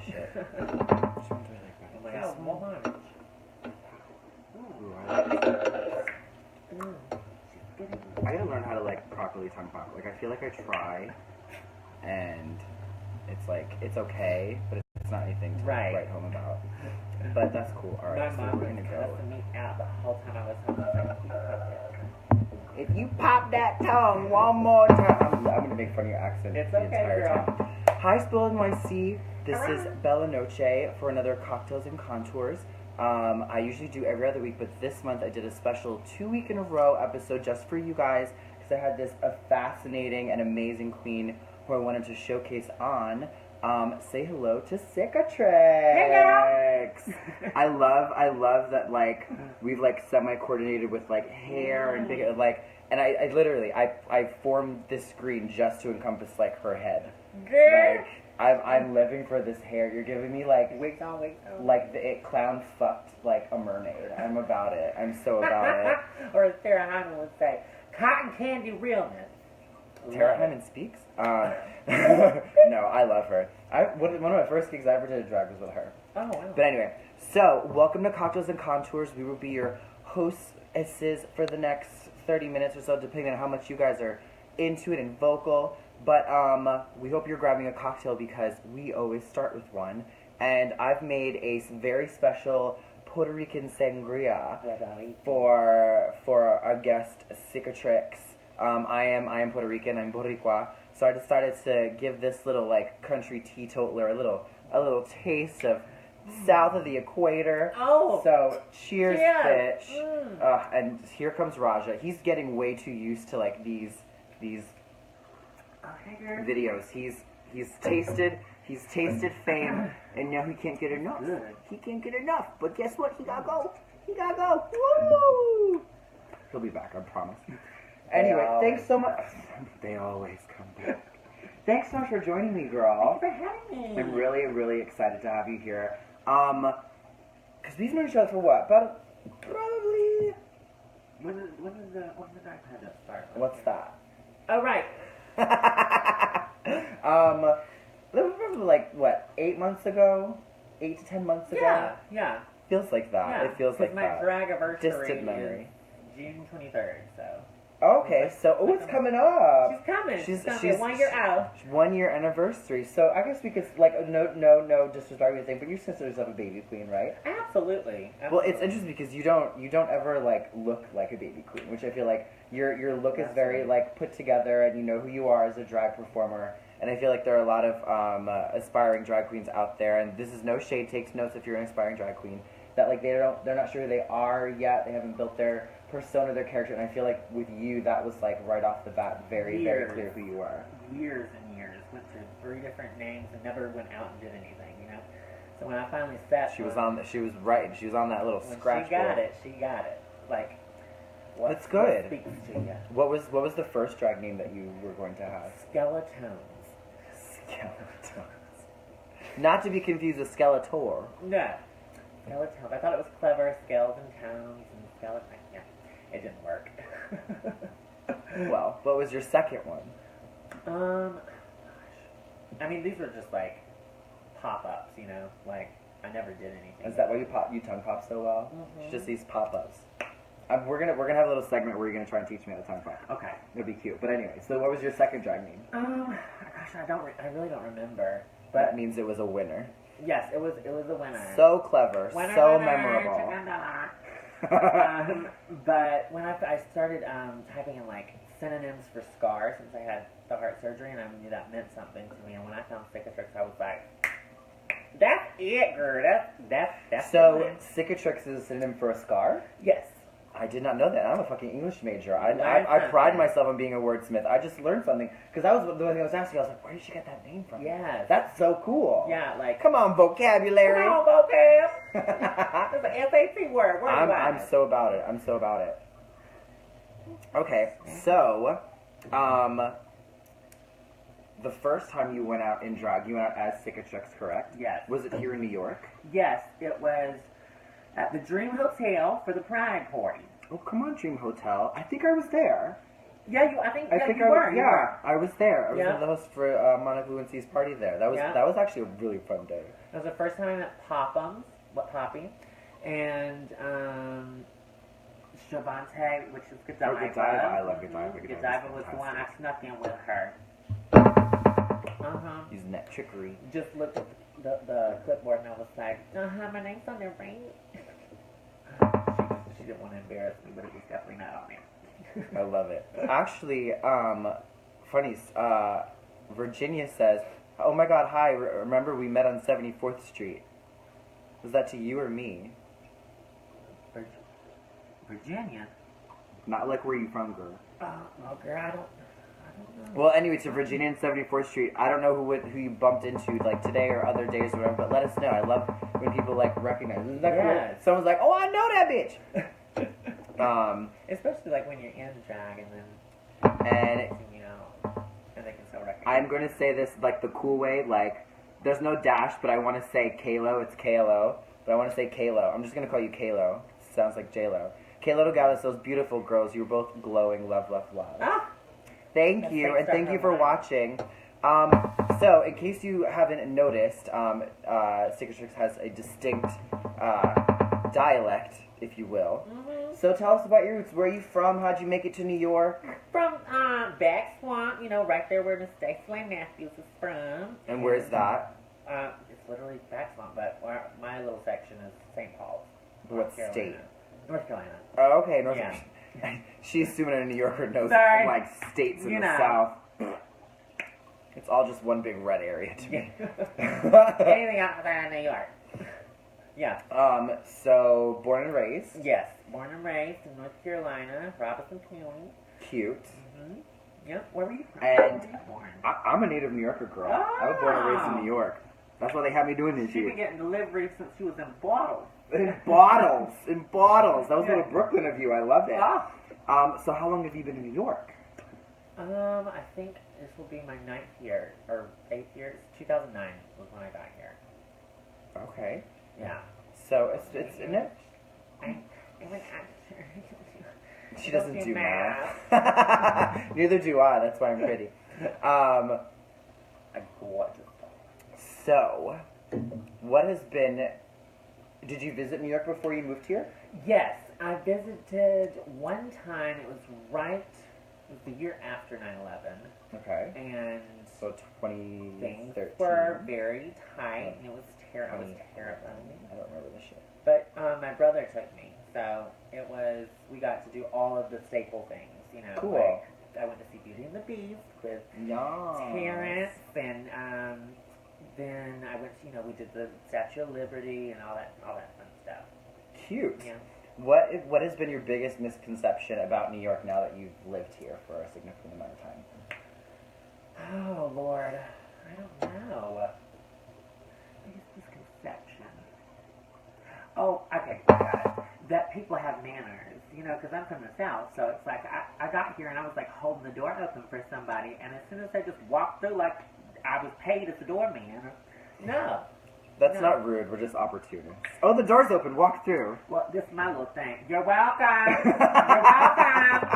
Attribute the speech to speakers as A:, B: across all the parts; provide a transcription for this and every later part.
A: shit.
B: Oh my god, one.
A: I gotta learn how to like properly tongue pop. Like I feel like I try, and it's like it's okay, but it's not anything to write home about. But that's cool. All right,
B: My
A: so
B: mom
A: we're
B: was
A: gonna go.
B: cussing me out the whole time I was home. I was like, "You fuck it."
A: If you pop that tongue one more time, I'm gonna make fun of your accent
B: It's
A: the
B: okay,
A: entire
B: girl.
A: time. Hi, Spill NYC. This is
B: Alright.
A: Bella Noche for another Cocktails and Contours. I usually do every other week, but this month I did a special 2-week in a row episode just for you guys because I had this fascinating and amazing queen who I wanted to showcase on. Say hello to Cicatrix.
B: Hey,
A: I love that like we've like semi-coordinated with like hair and big like, and I literally I formed this screen just to encompass like her head.
B: Girl.
A: Like I'm living for this hair. You're giving me like
B: Wigs on.
A: like the It clown fucked like a mermaid. I'm about it. I'm so about it.
B: Or as Sarah Hyman would say, cotton candy realness.
A: Tara Hyman speaks. No, I love her. One of my first gigs I ever did a drag was with her.
B: Oh, wow.
A: But anyway, so welcome to Cocktails and Contours. We will be your hostesses for the next 30 minutes or so, depending on how much you guys are into it and vocal. But we hope you're grabbing a cocktail because we always start with one. And I've made a very special Puerto Rican sangria for our guest Cicatrix. I am Puerto Rican. I'm Boricua. So I decided to give this little like country teetotaler a little taste of south of the equator.
B: Oh.
A: So cheers,
B: Cheers.
A: bitch. And here comes Raja. He's getting way too used to like these videos. He's tasted fame, and now he can't get enough. He can't get enough. But guess what? He gotta go. Woo! He'll be back, I promise. Anyway, thanks so much. They always come back. Thanks so much for joining me, girl.
B: Thanks for having me.
A: I'm really, really excited to have you here. Because we've known each other for what? About probably.
B: When did the iPad start?
A: What's that?
B: Oh, right.
A: That was probably like what, 8 months ago? 8 to 10 months ago?
B: Yeah.
A: Feels like that.
B: Yeah.
A: It feels like
B: my
A: that.
B: drag anniversary
A: Distant memory.
B: is June 23rd, so.
A: Okay, so it's coming up.
B: She's coming. She's gonna be
A: she's
B: 1 year out.
A: 1 year anniversary. So I guess we could like no disrespect or anything, but you consider yourself a baby queen, right?
B: Absolutely.
A: Well, it's interesting because you don't ever like look like a baby queen, which I feel like your look is very like put together, and you know who you are as a drag performer. And I feel like there are a lot of aspiring drag queens out there, and this is no shade. Takes notes if you're an aspiring drag queen. That like they're not sure who they are yet. They haven't built their persona, their character, and I feel like with you that was like right off the bat very clear who you are.
B: Years and years. Went through 3 different names and never went out and did anything, you know. So when I finally sat,
A: She was on that little scratch
B: She got
A: board.
B: it. She got it. Like.
A: That's good.
B: What speaks to you?
A: What was the first drag name that you were going to have?
B: Skeletons.
A: Skeletons. Not to be confused with Skeletor.
B: No. Skeletons. I thought it was clever. Skeleton tones and skeleton. Yeah. It didn't work.
A: Well, what was your second one?
B: Gosh. I mean, these were just like pop-ups, you know. Like I never did anything.
A: Is that why you tongue pop so well?
B: Mm-hmm.
A: It's just these pop-ups. We're gonna have a little segment where you're gonna try and teach me how to tongue pop.
B: Okay.
A: It'll be cute. But anyway, so what was your second drag name?
B: Gosh, I really don't remember. But
A: That means it was a winner.
B: yes, it was a winner.
A: So clever,
B: Winner,
A: so
B: winner,
A: memorable.
B: chicken dinner. But when I started typing in like synonyms for scar, since I had the heart surgery and I knew that meant something to me, and when I found Cicatrix, I was like, "That's it, girl. That's
A: So
B: it."
A: Cicatrix is a synonym for a scar?
B: Yes.
A: I did not know that. I'm a fucking English major. I
B: Learn
A: pride
B: something.
A: myself on being a wordsmith. I just learned something. Because that was the one thing I was asking. I was like, where did she get that name from?
B: Yes.
A: That's so cool.
B: Yeah, like
A: Come on, vocabulary.
B: come on, vocab. It's an SAT word.
A: I'm so about it. I'm so about it. Okay, so, the first time you went out in drag, you went out as Cicatrix, correct?
B: Yes.
A: Was it here in New York?
B: Yes, it was at the Dream Hotel for the Pride Party.
A: Oh, come on, Dream Hotel. I think I was there.
B: Yeah, I think you
A: I
B: were.
A: yeah, I was there. I was
B: Yeah.
A: one of the hosts for Monica Lewinsky's party there. That was actually a really fun day.
B: It was the first time I met Poppy, and Shavante, which is Godiva.
A: Godiva. I love Godiva.
B: Godiva was the one I snuck in with her.
A: Using that trickery.
B: Just looked at the clipboard and I was like, my name's on there, right? She didn't want to embarrass me, but it was definitely not on there.
A: I love it. Actually, funny, Virginia says, oh my god, hi, remember we met on 74th Street. Was that to you or me?
B: Virginia?
A: Not like where you from, girl.
B: Oh, girl, I don't know.
A: Well, anyway, to Virginia and 74th Street, I don't know who you bumped into, like, today or other days or whatever, but let us know. I love when people, like, recognize. Isn't that cool? Someone's like, oh, I know that bitch!
B: Especially, like, when you're in drag and
A: and
B: you know, and they can still recognize.
A: I'm going to say this, like, the cool way, like, there's no dash, but I want to say Kalo. It's K-L-O, but I want to say Kalo. I'm just going to call you Kalo. Sounds like J-Lo. Kalo Nogales, those beautiful girls. You were both glowing. Love, love, love.
B: Ah!
A: Thank you, and thank you for watching. So, in case you haven't noticed, Cicatrix has a distinct dialect, if you will. So tell us about your roots. Where are you from? How'd you make it to New York?
B: From Back Swamp, you know, right there where the Stacey Matthews is from.
A: And where's that?
B: It's literally Back Swamp, but my little section is St. Paul's.
A: What state?
B: North Carolina.
A: Oh, okay, North
B: Carolina.
A: She's assuming a New Yorker knows,
B: Sorry.
A: like, states in
B: You
A: the
B: know.
A: South. It's all just one big red area to me.
B: Anything out there in New York. Yeah.
A: So, born and raised.
B: Yes. Born and raised in North Carolina, Robinson County.
A: Cute.
B: Yep. Where were you from?
A: And
B: Where were you born?
A: I'm a native New Yorker girl. I was born and raised in New York. That's why they had me doing this
B: She's
A: shit.
B: been getting deliveries since she was in bottles.
A: In bottles. In bottles. That was a little Brooklyn of you. I loved it.
B: Ah.
A: So how long have you been in New York?
B: I think this will be my 9th year, or 8th year. 2009 was when I got here.
A: Okay.
B: Yeah.
A: So it's in it.
B: I'm an actor.
A: She doesn't do math. Neither do I. That's why I'm pretty.
B: I'm gorgeous.
A: So, what has been... Did you visit New York before you moved here?
B: Yes, I visited one time. It was the year after 9/11.
A: Okay.
B: And
A: so 2013.
B: Things were very tight, and it was I was terrified.
A: I don't remember this shit.
B: But my brother took me, so we got to do all of the staple things, you know.
A: Cool.
B: Like, I went to see Beauty and the Beast with
A: Yes.
B: Terrence, and then I went, we did the Statue of Liberty and all that fun stuff.
A: Cute.
B: Yeah.
A: What has been your biggest misconception about New York now that you've lived here for a significant amount of time?
B: Oh, Lord. I don't know. Biggest misconception. Oh, okay. I got it. That people have manners, because I'm from the South, so it's like I got here and I was like holding the door open for somebody, and as soon as they just walked through, like I was paid as a doorman. No.
A: That's not rude. We're just opportunists. Oh, the door's open. Walk through.
B: Well, this is my little thing. You're welcome. You're welcome.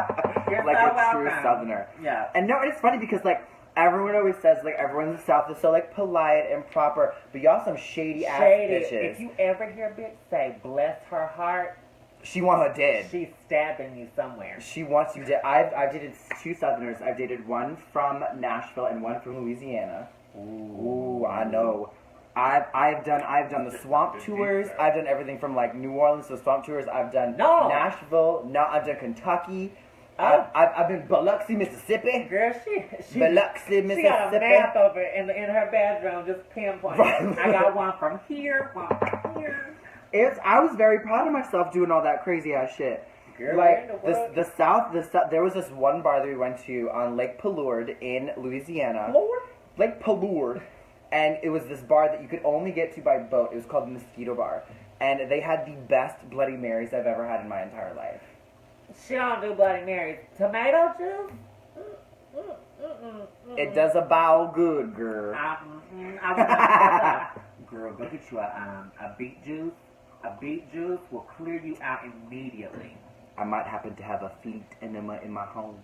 B: You're
A: like
B: so
A: a
B: welcome.
A: true Southerner.
B: Yeah.
A: And no, it's funny because like everyone always says like everyone in the South is so like polite and proper, but y'all some shady ass bitches.
B: If you ever hear a bitch say "bless her heart,"
A: she want her dead.
B: She's stabbing you somewhere.
A: She wants you dead. I've dated two Southerners. I've dated one from Nashville and one from Louisiana. Ooh, I know. I've done the swamp tours. I've done everything from like New Orleans to swamp tours. I've done Nashville. No, I've done Kentucky. I've been Biloxi, Mississippi.
B: Girl,
A: Biloxi, Mississippi.
B: She got a map of it in her bedroom, just pinpoint. I got one from here, one from here.
A: I was very proud of myself doing all that crazy ass shit.
B: Girl,
A: like the South, there was this one bar that we went to on Lake Palourde in Louisiana. Lake Palourde. And it was this bar that you could only get to by boat. It was called the Mosquito Bar. And they had the best Bloody Marys I've ever had in my entire life.
B: She don't do Bloody Marys. Tomato juice?
A: It does a bow good, girl.
B: Girl, go get you a beet juice. A beet juice will clear you out immediately.
A: I might happen to have a fleet enema in my home.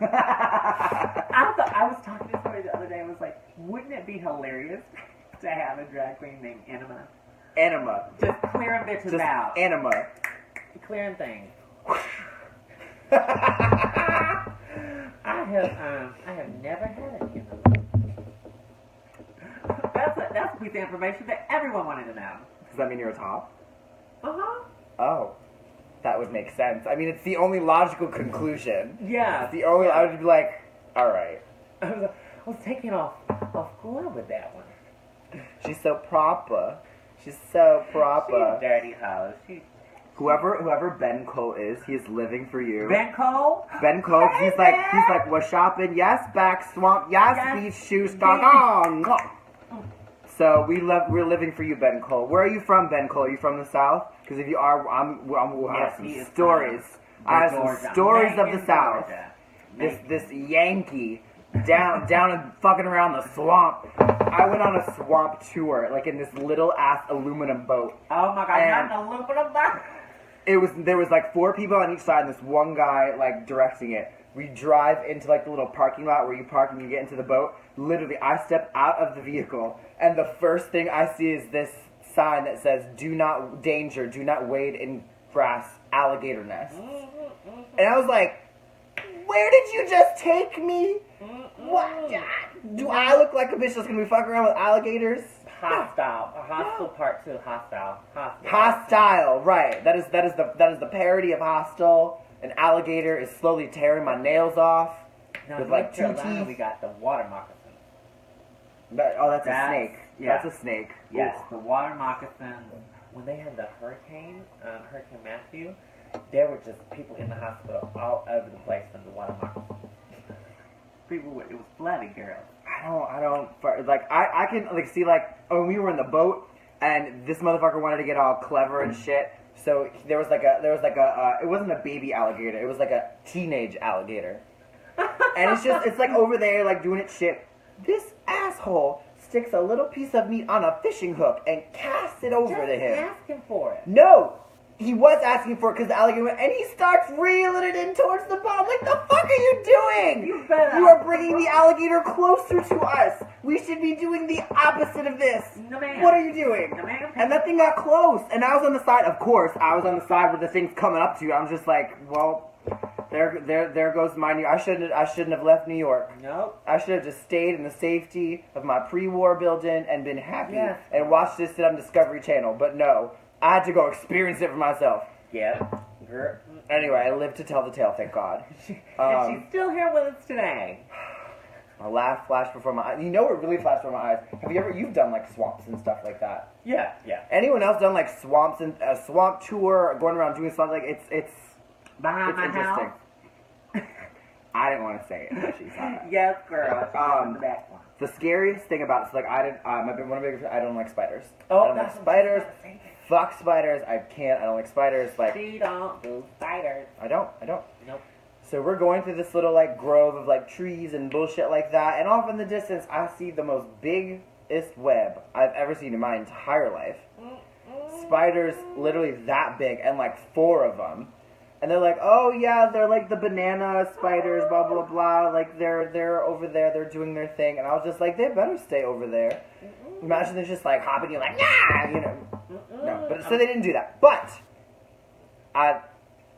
B: I was talking to somebody the other day and was like, wouldn't it be hilarious to have a drag queen named Enema?
A: Enema.
B: Just clearing bitches
A: Just
B: out.
A: enema.
B: Clearing things. I have never had an enema. That's a piece of information that everyone wanted to know.
A: Does that mean you're a top?
B: Uh-huh.
A: Oh. That would make sense. I mean, it's the only logical conclusion.
B: Yeah.
A: It's the only, I would be like, alright.
B: I was taking off guard with that one.
A: She's so proper. She's so proper.
B: She's a dirty hoe.
A: Whoever Ben Cole is, he is living for you.
B: Ben Cole?
A: Ben Cole,
B: Hey,
A: he's like, we're shopping, yes, back swamp, yes, beach shoes, stock on. So we're living for you, Ben Cole. Where are you from, Ben Cole? Are you from the South? Because if you are, we'll have some stories. I have some stories of the South. This Yankee down and fucking around the swamp. I went on a swamp tour, like in this little ass aluminum boat.
B: Oh my god, not an aluminum boat.
A: There was like 4 people on each side and this one guy like directing it. We drive into like the little parking lot where you park and you get into the boat. Literally, I step out of the vehicle and the first thing I see is this sign that says, do not wade in grass, alligator nest. And I was like, where did you just take me? What? Do I look like a bitch that's gonna be fucking around with alligators?
B: Hostile. A hostile part 2. Hostile.
A: Hostile, right. That is the parody of Hostile. An alligator is slowly tearing my nails off.
B: Now,
A: with
B: in
A: like
B: North
A: 2
B: Carolina,
A: teeth.
B: we got the water moccasin.
A: That's a snake.
B: Yeah.
A: That's a snake.
B: Yes,
A: Ooh.
B: the water moccasin. When they had the hurricane, Hurricane Matthew, there were just people in the hospital all over the place from the water moccasin. It was flooded, girl.
A: I don't like. I can like see like when we were in the boat and this motherfucker wanted to get all clever and shit. So there was like a it wasn't a baby alligator. It was like a teenage alligator. And it's like over there like doing its shit. This asshole sticks a little piece of meat on a fishing hook and casts it over to him.
B: Asking for it.
A: No, he was asking for it because the alligator went, and he starts reeling it in towards the bottom. Like, the fuck are you doing? You are bringing the alligator closer to us. We should be doing the opposite of this.
B: No, ma'am.
A: What are you doing?
B: No, ma'am.
A: And that thing got close, and I was on the side. Of course, I was on the side where the thing's coming up to you. I'm just like, well, there goes my New York. I shouldn't have left New York.
B: Nope.
A: I should have just stayed in the safety of my pre-war building and been happy and watched this shit on Discovery Channel. But no, I had to go experience it for myself.
B: Yeah.
A: Anyway, I live to tell the tale, thank God.
B: And she's still here with us today.
A: A laugh flashed before my eyes. You know what really flashed before my eyes? You've done like swamps and stuff like that.
B: Yeah.
A: Anyone else done like swamps and a swamp tour, going around doing something like it's
B: behind my
A: interesting.
B: house?
A: I didn't want to say it, but she saw that.
B: Yes, girl. The back one.
A: The scariest thing about it is like I don't like spiders.
B: Oh,
A: I don't like spiders. Fuck spiders. I don't like spiders. Like
B: she don't do spiders.
A: I don't.
B: Nope.
A: So we're going through this little like grove of like trees and bullshit like that, and off in the distance I see the most biggest web I've ever seen in my entire life. Spiders literally that big, and like 4 of them. And they're like, oh yeah, they're like the banana spiders, blah blah blah. Like they're over there, they're doing their thing. And I was just like, they better stay over there. Imagine they're just like hopping, you're like, nah, you know. No, but so they didn't do that. But I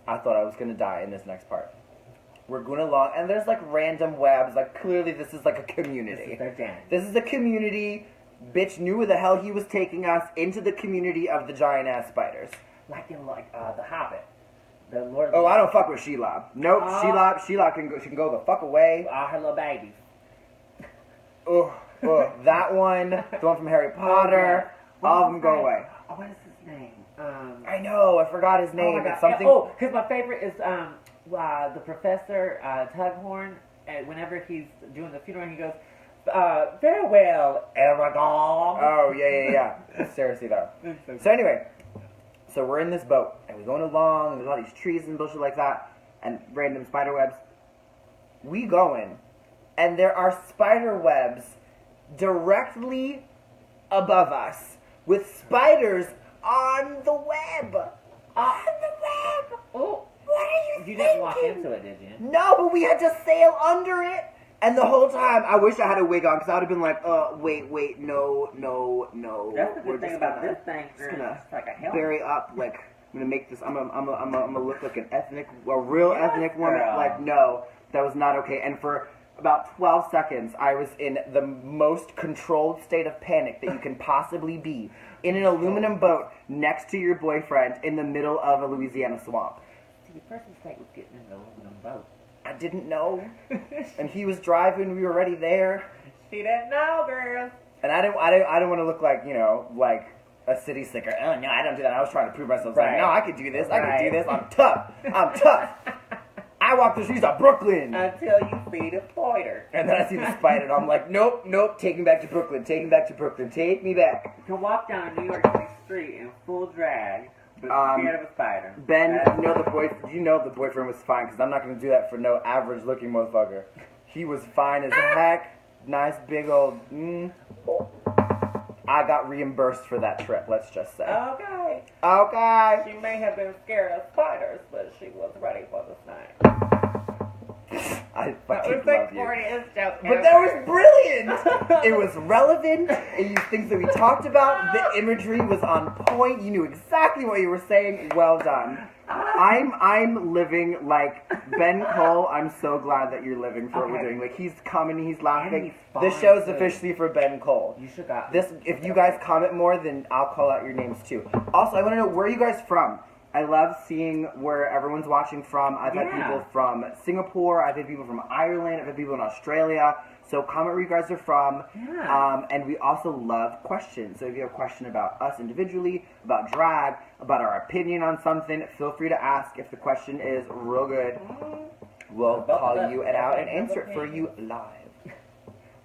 A: thought I was gonna die in this next part. We're going along, and there's like random webs. Like clearly, this is like a community. This is a community. Bitch knew where the hell he was taking us into the community of the giant ass spiders.
B: Like in the Hobbit. The Lord of
A: I don't fuck with Sheila. Nope, Sheila can go. She can go the fuck away.
B: All her little babies.
A: That one, the one from Harry Potter. All of them go away.
B: Oh, what is his name?
A: I know, I forgot his name.
B: Oh,
A: it's something.
B: Because my favorite is the Professor Tughorn. And whenever he's doing the funeral, he goes, "Farewell, Aragorn."
A: Oh yeah. Seriously though. So anyway. So we're in this boat, and we're going along, and there's all these trees and bullshit like that, and random spider webs. We going, and there are spider webs directly above us, with spiders on the web. On the web!
B: Oh.
A: What are you thinking?
B: You didn't walk into it, did you?
A: No, but we had to sail under it. And the whole time, I wish I had a wig on, because I would have been like, wait, no.
B: That's the good thing about this thing.
A: Just gonna
B: like a helmet.
A: bury up, like, I'm gonna make this, I'm gonna look like a real ethnic woman.
B: Girl.
A: Like, no, that was not okay. And for about 12 seconds, I was in the most controlled state of panic that you can possibly be, in an aluminum boat next to your boyfriend in the middle of a Louisiana swamp.
B: See, the first mistake was getting in the aluminum boat.
A: I didn't know, and he was driving. We were already there.
B: She didn't know, girl.
A: And I didn't want to look like, like a city slicker. Oh no, I don't do that. I was trying to prove myself.
B: Right.
A: Like, no, I could do this. I can do this. I'm tough. I walk the streets of Brooklyn.
B: Until you see the spider.
A: And then I see the spider, and I'm like, nope. Take me back to Brooklyn. Take me back to Brooklyn. Take me back.
B: You can walk down New York City street in full drag. Scared of a spider.
A: Ben, you know the boyfriend was fine, because I'm not going to do that for no average looking motherfucker. He was fine as heck. Nice big old. I got reimbursed for that trip, let's just say.
B: Okay.
A: Okay.
B: She may have been scared of spiders, but she was ready for this night.
A: I
B: That
A: fucking
B: was the
A: love you.
B: corniest joke
A: But
B: ever.
A: that was brilliant. It was relevant. And things that we talked about. The imagery was on point. You knew exactly what you were saying. Well done. I'm living like Ben Cole. I'm so glad that you're living for what we're doing. Like, he's coming, he's laughing. This show's officially for Ben Cole.
B: You should got
A: this. If you guys comment more, then I'll call out your names too. Also, I want to know, where are you guys from? I love seeing where everyone's watching from. I've had people from Singapore. I've had people from Ireland. I've had people in Australia. So comment where you guys are from.
B: Yeah.
A: And we also love questions. So if you have a question about us individually, about drag, about our opinion on something, feel free to ask. If the question is real good, we'll call you out and answer it for you live.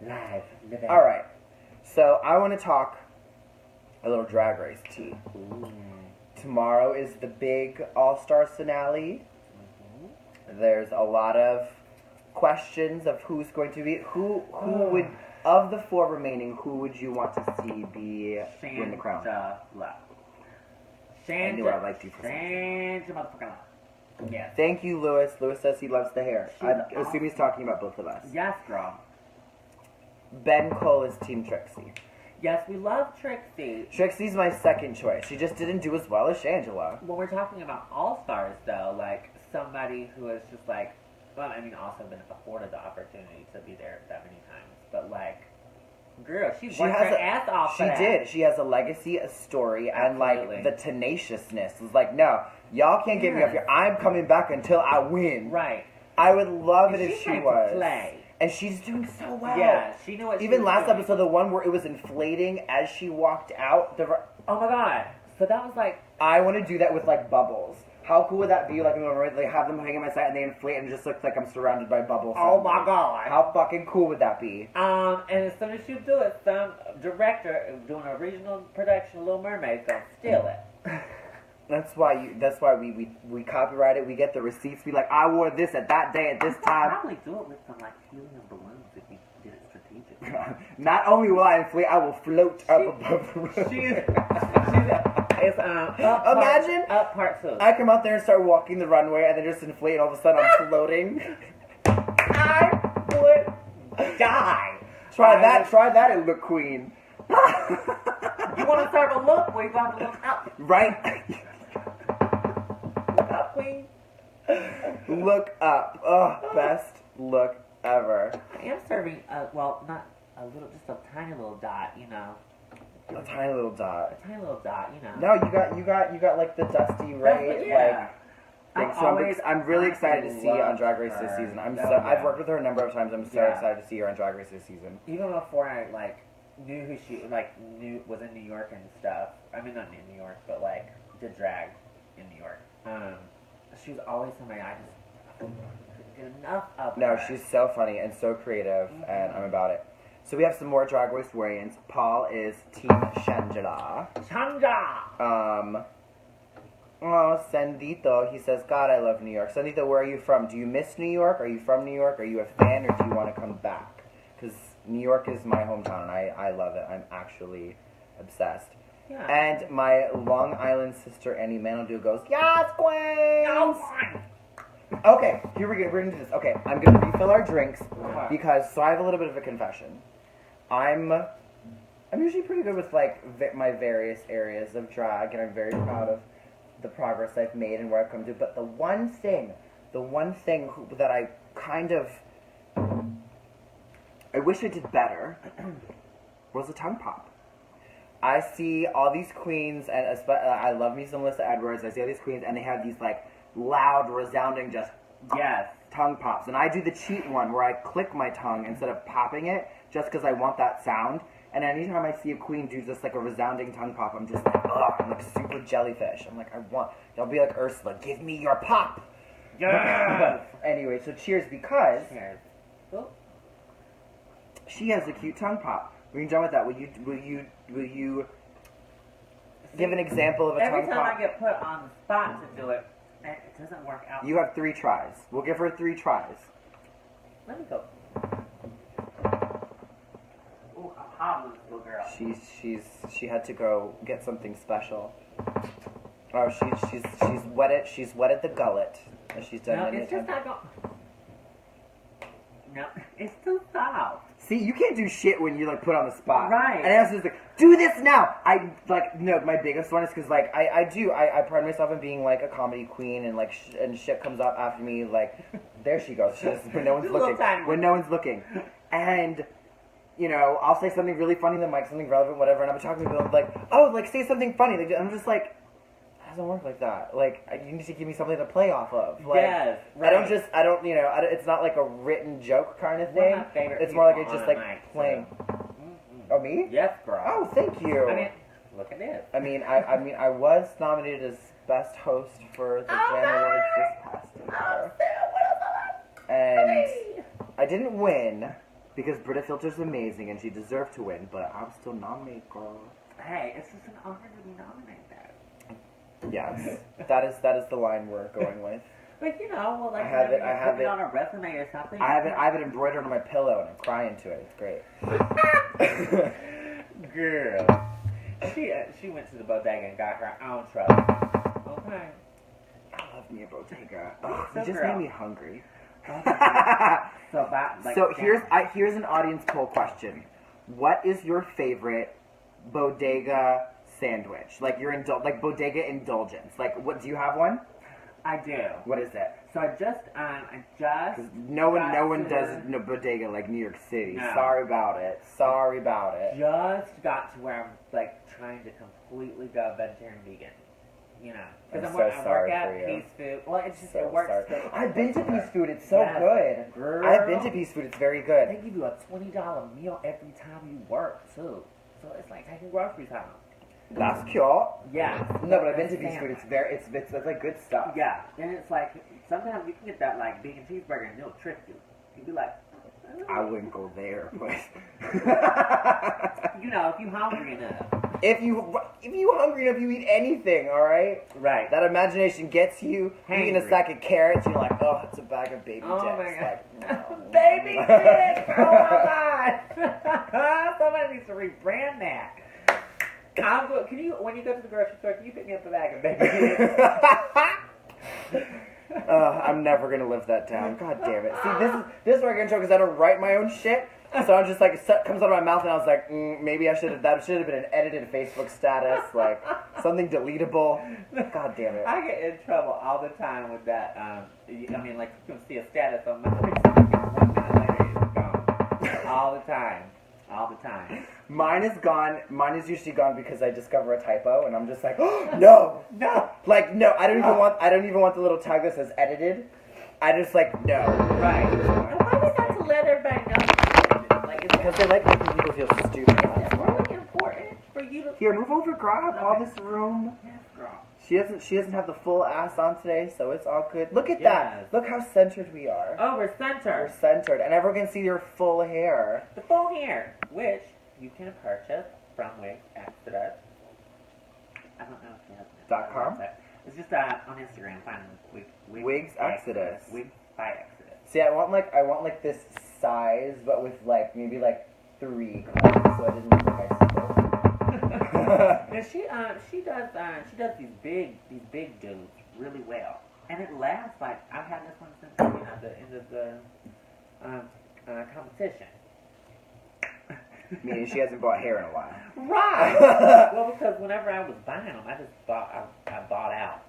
B: Live.
A: All right. So I want to talk a little Drag Race tea. Tomorrow is the big All-Stars finale. There's a lot of questions of who's going to be who would, of the four remaining, who would you want to see win the crown? I knew I liked you for something.
B: Yes.
A: Thank you, Lewis. Lewis says he loves the hair. I assume he's talking about both of us.
B: Yes, girl.
A: Ben Cole is Team Trixie.
B: Yes, we love Trixie.
A: Trixie's my second choice. She just didn't do as well as Shangela.
B: When we're talking about all-stars, though, like, somebody who is just, like, well, I mean, also been afforded the opportunity to be there that many times, but, like, girl, she worked her ass off for that.
A: She did. She has a legacy, a story,
B: Absolutely.
A: and, like, the tenaciousness. It's like, no, y'all can't get me up here. I'm coming back until I win.
B: Right.
A: I would love it
B: And
A: if she
B: liked
A: was.
B: to play.
A: And she's doing so well.
B: Yeah, she knew what she
A: Even
B: was
A: last
B: doing.
A: episode, the one where it was inflating as she walked out.
B: Oh my god. So that was like...
A: I want to do that with, like, bubbles. How cool would that be? Like, they have them hanging on my side and they inflate and it just looks like I'm surrounded by bubbles.
B: Oh my god.
A: How fucking cool would that be?
B: And as soon as you do it, some director doing a regional production of Little Mermaid gonna steal it.
A: That's why we copyright it. We get the receipts. We like, I wore this at that day at this time.
B: Probably do it with some like helium balloons if you did it strategically.
A: Not only will I inflate, I will float up above the room. Imagine
B: up part 2.
A: I come out there and start walking the runway and then just inflate and all of a sudden I'm floating.
B: I would die.
A: Try that and look queen.
B: You want to serve a look? Well, you got to look up.
A: Right?
B: Look up, queen.
A: Look up. Oh, best look ever.
B: I am serving, well, not a little, just a tiny little dot, you know.
A: A tiny little dot.
B: A tiny little dot, you know.
A: No, you got like the Dusty Ray,
B: yeah.
A: like. So I'm really excited to see her on Drag Race this season. I've worked with her a number of times. I'm so excited to see her on Drag Race this season.
B: Even before I like knew who she was in New York and stuff. I mean, not in New York, but like did drag in New York. She was always somebody I just couldn't get enough of.
A: No,
B: her.
A: she's so funny and so creative, and I'm about it. So we have some more Drag Race variants. Paul is Team Shangela.
B: Chanja.
A: Oh, Sandito, he says, God, I love New York. Sandito, where are you from? Do you miss New York? Are you from New York? Are you a fan, or do you want to come back? Because New York is my hometown, and I love it. I'm actually obsessed.
B: Yeah.
A: And my Long Island sister, Annie Manodoo, goes, Yes, Queen!
B: No,
A: Okay, here we're gonna do this. Okay, I'm gonna refill our drinks because so I have a little bit of a confession. I'm usually pretty good with like my various areas of drag, and I'm very proud of the progress I've made and where I've come to. But the one thing that I kind of I wish I did better was a tongue pop. I see all these queens, and I love me some Melissa Edwards. I see all these queens, and they have these like loud, resounding, just tongue pops. And I do the cheat one where I click my tongue instead of popping it, just because I want that sound. And anytime I see a queen do just like a resounding tongue pop, I'm just like, ugh, I'm like super jellyfish. I'm like, I'll be like Ursula, give me your pop. Yeah. Anyway, so cheers because she has a cute tongue pop. We're done with that. Will you give an example of a tongue pop?
B: Every time I get put on the spot to do it, it doesn't work out.
A: You have 3 tries. We'll give her 3 tries.
B: Let me go. Ooh, I'm hot with this little girl.
A: She had to go get something special. Oh, she's wetted. She's wetted the gullet. And she's done.
B: No, it's just not going. No, it's too soft.
A: See, you can't do shit when you're like put on the spot.
B: Right.
A: And I was like, do this now. I like no. My biggest one is because like I pride myself in being like a comedy queen, and like and shit comes up after me. Like there she goes. When no one's looking. When no one's looking. And you know, I'll say something really funny in the mic, something relevant, whatever, and I'm talking to people like, oh, like say something funny. Like, I'm just like, it doesn't work like that. Like, you need to give me something to play off of. Like,
B: yes, right.
A: You know, it's not like a written joke kind of thing. It's more like it's just like playing. Mm-hmm. Oh, me?
B: Yes, girl.
A: Oh, thank you.
B: I mean, look at this.
A: I mean, I was nominated as best host for the Fan Awards this past year. And I didn't win. Because Brita Filter's amazing and she deserved to win, but I'm still nominated, girl.
B: Hey, it's just an honor to be nominated.
A: Yes, that is the line we're going with.
B: But you know, well, like
A: I have it
B: on a resume or something.
A: I have it embroidered on my pillow and I'm crying to it. It's great.
B: Girl, she went to the bodega and got her own truck. Okay.
A: I love me a bodega. Oh, you just made me hungry. So here's an audience poll question. What is your favorite bodega sandwich? Like your like bodega indulgence. Like what, do you have one?
B: I do.
A: What is it?
B: So I just
A: no one does no bodega like New York City. No. Sorry about it.
B: Just got to where I'm like trying to completely go vegetarian vegan. You know, because I work at Peace Food. Well, it's just it works.
A: I've been to Peace Food. It's so good.
B: Girl.
A: I've been to Peace Food. It's very good.
B: They give you a $20 meal every time you work too. So it's like taking groceries home.
A: That's cute.
B: Yeah.
A: No, but I've been to Peace Food. It's like good stuff.
B: Yeah. And it's like sometimes you can get that like vegan cheeseburger and they'll trick you. You'd be like,
A: I wouldn't go there, but
B: you know, if you hungry enough.
A: If you hungry enough, you eat anything, all right?
B: Right.
A: That imagination gets you. You eat a sack of carrots, you're like, oh, it's a bag of baby dicks.
B: Oh my god.
A: Like, no.
B: Baby dicks! Oh my god! Somebody needs to rebrand that. Can you, when you go to the grocery store, can you pick me up a bag of baby dicks?
A: I'm never gonna live that down. God damn it. See, this is where I get in trouble because I don't write my own shit. So I'm just like, it comes out of my mouth and I was like, maybe that should have been an edited Facebook status, like something deletable. God damn it.
B: I get in trouble all the time with that. I mean, like, you can see a status on my Facebook, 1 minute later it's gone. All the time.
A: Mine is gone. Mine is usually gone because I discover a typo and I'm just like, oh, no. Like, no, I don't even want the little tag that says edited. I just like, no.
B: Right. And why does that to let everybody know?
A: Because they like making people feel stupid.
B: It's really important for you to...
A: Here, move over, grab all this room.
B: Yes, girl.
A: She doesn't have the full ass on today, so it's all good. Look at that. Look how centered we are.
B: Oh, we're centered.
A: We're centered. And everyone can see your full hair.
B: The full hair, which you can purchase from Wigs Exodus. I don't know if she has
A: .com?
B: It's just on Instagram. Find
A: Wigs Exodus.
B: Wigs by Exodus.
A: See, I want like this size, but with like maybe like 3 colors, so I didn't look like I spoke.
B: And she does these big dudes really well. And it lasts, like, I've had this one since, you know, the end of the competition.
A: Meaning she hasn't bought hair in a while.
B: Right! Well, because whenever I was buying them, I just bought, I bought out.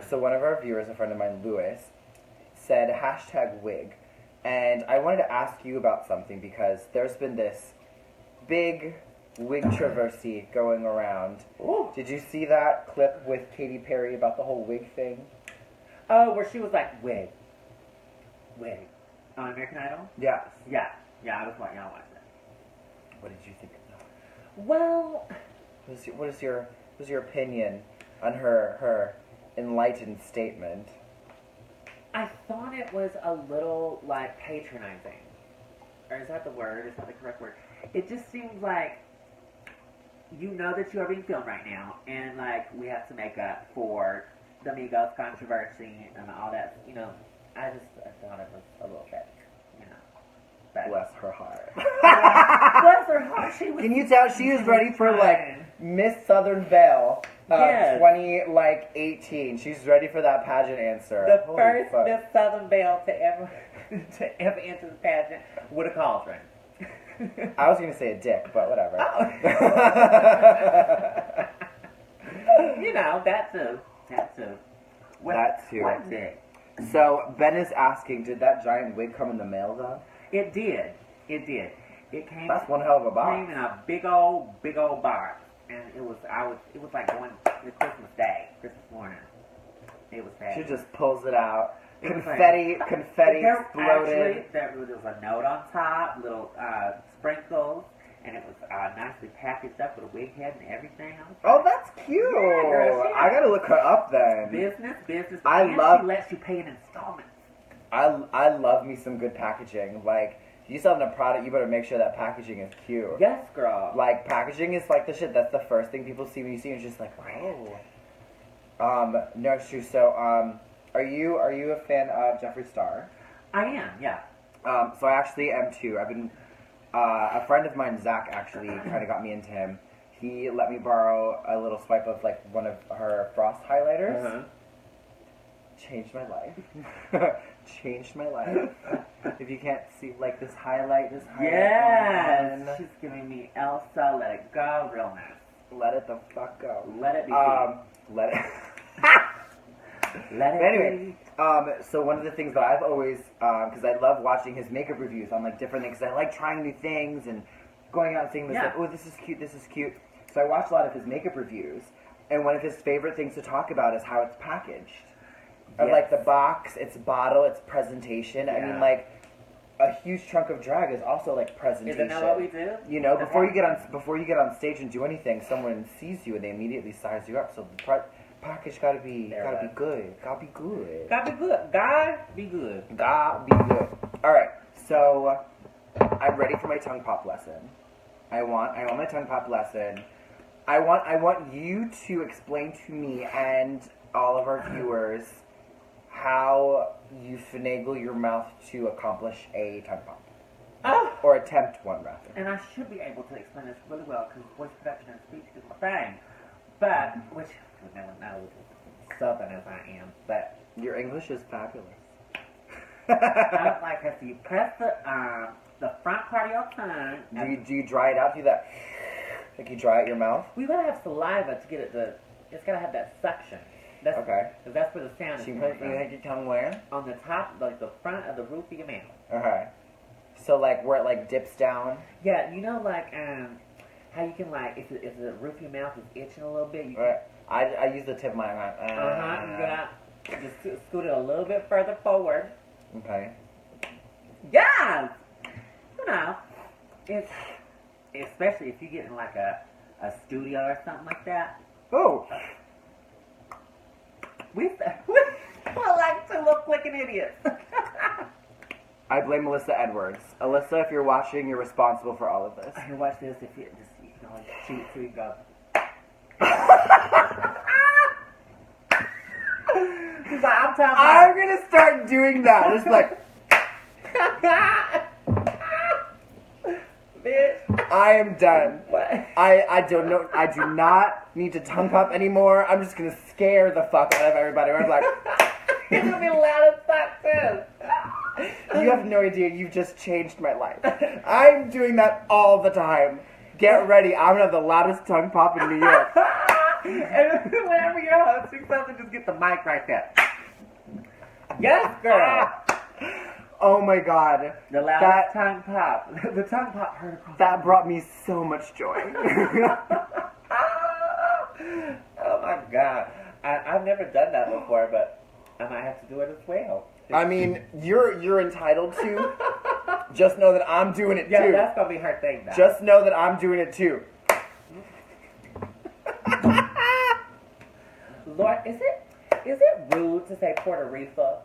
A: So one of our viewers, a friend of mine, Lewis, said #wig. And I wanted to ask you about something because there's been this big wig controversy going around.
B: Ooh.
A: Did you see that clip with Katy Perry about the whole wig thing?
B: Oh, where she was like, wig. On American Idol?
A: Yes.
B: Yeah, I was watching that.
A: What did you think of that?
B: Well,
A: What is your opinion on her enlightened statement?
B: I thought it was a little, like, patronizing. Or is that the word? Is that the correct word? It just seems like you know that you are being filmed right now, and, like, we have to make up for the Migos controversy and all that, you know. I thought it was a little bit, you know. But
A: Bless her heart.
B: bless her heart. She was.
A: Can you tell she was ready for like Miss Southern Belle,
B: Yes.
A: 2018? She's ready for that pageant answer.
B: The
A: Holy
B: first
A: fuck.
B: Miss Southern Belle to ever enter the pageant with a cauldron.
A: I was gonna say a dick, but whatever.
B: Oh. You know, that too.
A: That too.
B: What dick?
A: So Ben is asking, did that giant wig come in the mail though?
B: It did. It came.
A: That's one hell of a box.
B: Came in a big old box, and it was like going to Christmas Day, Christmas morning. It was bad.
A: She just pulls it out.
B: It was
A: Confetti
B: there,
A: exploded.
B: Actually, there was a note on top, little sprinkles, and it was nicely packaged up with a wig head and everything.
A: Oh, that's cute.
B: Yeah, girl,
A: I gotta look her up then.
B: Business.
A: I
B: she lets you pay in installments.
A: I love me some good packaging. Like, if you sell a product, you better make sure that packaging is cute.
B: Yes, girl.
A: Like, packaging is like the shit. That's the first thing people see when you see it. It's just like, oh. No, it's true. So, are you a fan of Jeffree Star?
B: I am. Yeah.
A: So I actually am too. I've been a friend of mine, Zach, actually kind of got me into him. He let me borrow a little swipe of like one of her frost highlighters.
B: Uh-huh.
A: Changed my life. Changed my life. If you can't see, like this highlight.
B: Yes. She's giving me Elsa. Let it go. Real nice.
A: Let it the fuck go.
B: Let it be.
A: Let it.
B: Let it
A: Anyway,
B: be.
A: so one of the things that I've always, because I love watching his makeup reviews on like different things. I like trying new things and going out and seeing this.
B: Yeah.
A: Like, oh, this is cute. So I watch a lot of his makeup reviews, and one of his favorite things to talk about is how it's packaged. Or like the box, its bottle, its presentation.
B: Yeah.
A: I mean, like a huge chunk of drag is also like presentation.
B: Isn't that what we do?
A: You know, before you get on stage and do anything, someone sees you and they immediately size you up. So the package gotta be good. Gotta be good.
B: God be good. God be good.
A: God be good. All right, so I'm ready for my tongue pop lesson. I want my tongue pop lesson. I want you to explain to me and all of our viewers how you finagle your mouth to accomplish a tongue pop.
B: Oh.
A: Or attempt one, rather.
B: And I should be able to explain this really well because voice production and speech is my thing. But, which no one knows Southern as I am, but
A: Your English is fabulous.
B: I don't like how you press the front part of your tongue.
A: Do you dry it out? Do that? Like you dry out your mouth?
B: We gotta have saliva to get it to. It's gotta have that suction. That's,
A: Okay.
B: Cause that's where the sound is
A: So you
B: coming
A: put
B: from.
A: your tongue where?
B: On the top, like the front of the roof of your mouth.
A: Okay. So like where it like dips down?
B: Yeah, you know, like how you can like if the roof of your mouth is itching a little bit, you can.
A: Right. I use the tip of my tongue.
B: You gotta just scoot it a little bit further forward.
A: Okay.
B: Yes! You know, it's especially if you get in like a studio or something like that.
A: Oh!
B: We're like two little clicking idiots.
A: I blame Melissa Edwards. Alyssa, if you're watching, you're responsible for all of this.
B: Here, watch this. If you just you can always cheat so you go. She's like, I'm talking about.
A: I'm gonna start doing that. It's like,
B: Bitch.
A: I am done.
B: What?
A: I don't know. I do not need to tongue pop anymore. I'm just gonna scare the fuck out of everybody. I'm like,
B: it's gonna be loud as fuck too.
A: you have no idea. You've just changed my life. I'm doing that all the time. Get ready. I'm gonna have the loudest tongue pop in New York.
B: And whenever you're hosting something, just get the mic right there. Yes, girl.
A: Oh my god.
B: The loudest tongue pop. The tongue pop heard across.
A: That brought me so much joy.
B: Oh my god. I've never done that before, but I might have to do it as well.
A: I mean, you're entitled to. Just know that I'm doing it too.
B: Yeah, that's gonna be her thing now.
A: Just know that I'm doing it too.
B: Lord, is it rude to say Puerto Rico?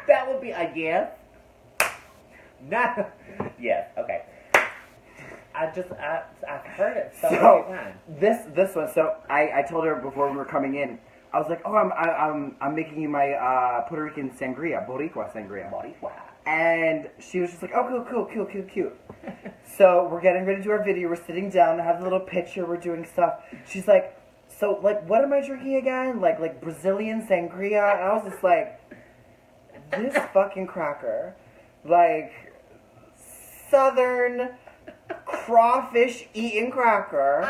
B: That would be a yes. No. Yes. Okay. I've heard it so many times.
A: This one. So I told her before we were coming in. I was like, oh, I'm making you my Puerto Rican sangria, Boricua sangria.
B: Boricua.
A: And she was just like, oh, cool. So we're getting ready to do our video. We're sitting down. I have a little picture. We're doing stuff. She's like, so like, what am I drinking again? Like Brazilian sangria? And I was just like, this fucking cracker, like Southern crawfish eating cracker,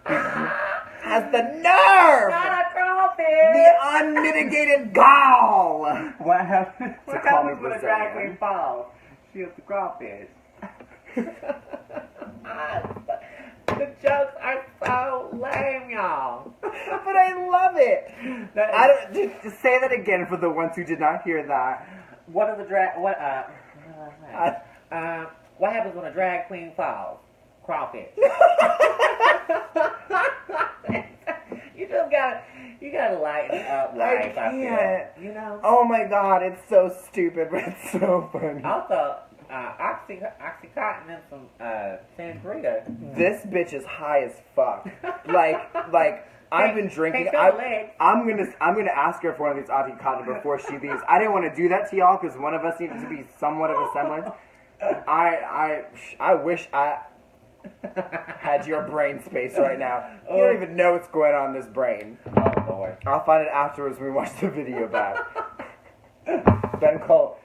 A: has the nerve.
B: Not a crawfish.
A: The unmitigated gall.
B: What happens? What
A: call me
B: happens when a
A: Brazilian.
B: drag queen falls? She has the crawfish. The jokes are so lame, y'all.
A: But I love it. I don't. Just say that again for the ones who did not hear that.
B: What are the drag? What happens when a drag queen falls? Crawfish. You gotta lighten up life. I feel, you know.
A: Oh my god, it's so stupid, but it's so funny.
B: Also, Oxycontin and some sangria.
A: This bitch is high as fuck. Like I've been drinking. I'm gonna ask her for one of these Oxycontin before she leaves. I didn't want to do that to y'all because one of us needed to be somewhat of a semblance. I wish I had your brain space right now. You don't even know what's going on in this brain.
B: Oh Lord.
A: I'll find it afterwards when we watch the video back. Ben Cole,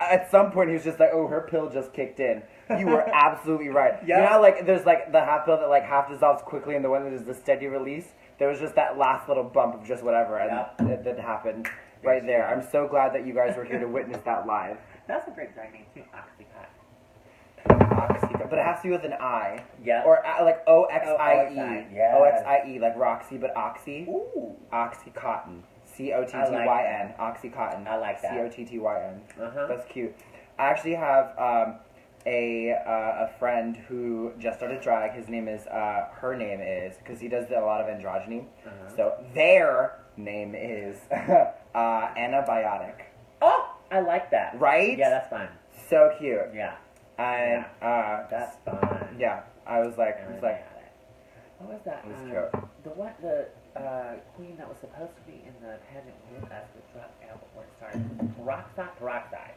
A: at some point he was just like, oh, her pill just kicked in. You were absolutely right.
B: Yeah.
A: You know how like there's like the half pill that like half dissolves quickly and the one that is the steady release? There was just that last little bump of just whatever and that happened right there. I'm so glad that you guys were here to witness that live.
B: That's a great drag name too, Oxycontin.
A: Oxycontin, but it has to be with an I.
B: Yeah.
A: Or like O-X-I-E.
B: Yeah.
A: O-X-I-E, like Roxy, but Oxy.
B: Ooh.
A: Oxycontin. C-O-T-T-Y-N. Oxycontin.
B: I like that.
A: C-O-T-T-Y-N.
B: Uh-huh.
A: That's cute. I actually have a friend who just started drag. His name is, her name is, because he does a lot of androgyny.
B: Uh-huh.
A: So their name is Antibiotic.
B: Oh, I like that.
A: Right?
B: Yeah, that's fine.
A: So cute.
B: Yeah.
A: And
B: that's fine.
A: yeah, I was like,
B: what was that?
A: It was cute.
B: The queen that was supposed to be in the pageant with us that dropped out before it started. Peroxide.